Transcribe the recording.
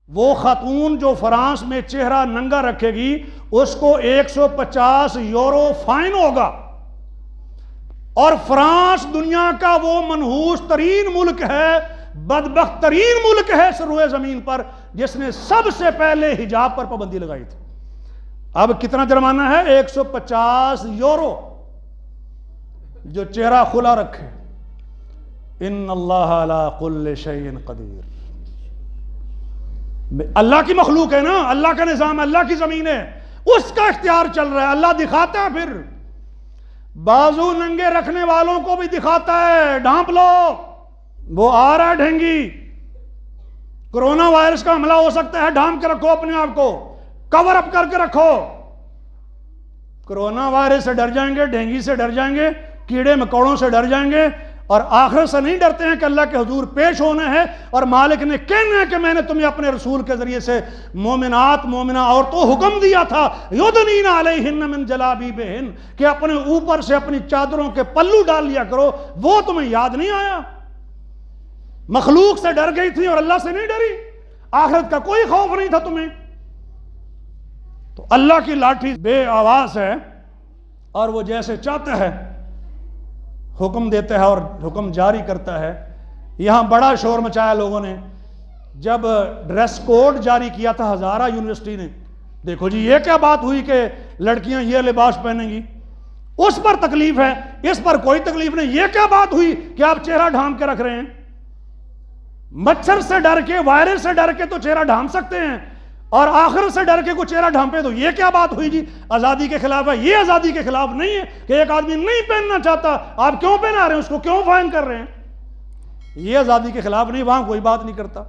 وہ خاتون جو فرانس میں چہرہ ننگا رکھے گی اس کو 150 یورو فائن ہوگا، اور فرانس دنیا کا وہ منحوس ترین ملک ہے، بدبخت ترین ملک ہے سروئے زمین پر، جس نے سب سے پہلے حجاب پر پابندی لگائی تھی۔ اب کتنا جرمانہ ہے؟ 150 یورو، جو چہرہ کھلا رکھے۔ ان اللہ علی کل شیء قدیر۔ اللہ کی مخلوق ہے نا، اللہ کا نظام، اللہ کی زمین ہے، اس کا اختیار چل رہا ہے، اللہ دکھاتا ہے۔ پھر بازو ننگے رکھنے والوں کو بھی دکھاتا ہے، ڈھانپ لو، وہ آ رہا ہے ڈھینگی، کرونا وائرس کا حملہ ہو سکتا ہے، ڈھانپ کے رکھو اپنے آپ کو، کور اپ کر کے رکھو۔ کرونا وائرس سے ڈر جائیں گے، ڈھینگی سے ڈر جائیں گے، کیڑے مکوڑوں سے ڈر جائیں گے، اور آخرت سے نہیں ڈرتے ہیں کہ اللہ کے حضور پیش ہونا ہے اور مالک نے کہنا ہے کہ میں نے تمہیں اپنے رسول کے ذریعے سے مومنہ عورتوں حکم دیا تھا یدنین علیہن من جلابیبہن، کہ اپنے اوپر سے اپنی چادروں کے پلو ڈال لیا کرو۔ وہ تمہیں یاد نہیں آیا؟ مخلوق سے ڈر گئی تھی اور اللہ سے نہیں ڈری، آخرت کا کوئی خوف نہیں تھا تمہیں۔ تو اللہ کی لاٹھی بے آواز ہے، اور وہ جیسے چاہتا ہے حکم دیتا ہے اور حکم جاری کرتا ہے۔ یہاں بڑا شور مچایا لوگوں نے جب ڈریس کوڈ جاری کیا تھا ہزارہ یونیورسٹی نے، دیکھو جی یہ کیا بات ہوئی کہ لڑکیاں یہ لباس پہنیں گی، اس پر تکلیف ہے، اس پر کوئی تکلیف نہیں۔ یہ کیا بات ہوئی کہ آپ چہرہ ڈھانپ کے رکھ رہے ہیں؟ مچھر سے ڈر کے، وائرس سے ڈر کے تو چہرہ ڈھانپ سکتے ہیں، اور آخر سے ڈر کے کوئی چہرہ ڈھانپے تو یہ کیا بات ہوئی جی؟ آزادی کے خلاف ہے؟ یہ آزادی کے خلاف نہیں ہے کہ ایک آدمی نہیں پہننا چاہتا، آپ کیوں پہنا رہے ہیں اس کو، کیوں فائن کر رہے ہیں؟ یہ آزادی کے خلاف نہیں، وہاں کوئی بات نہیں کرتا۔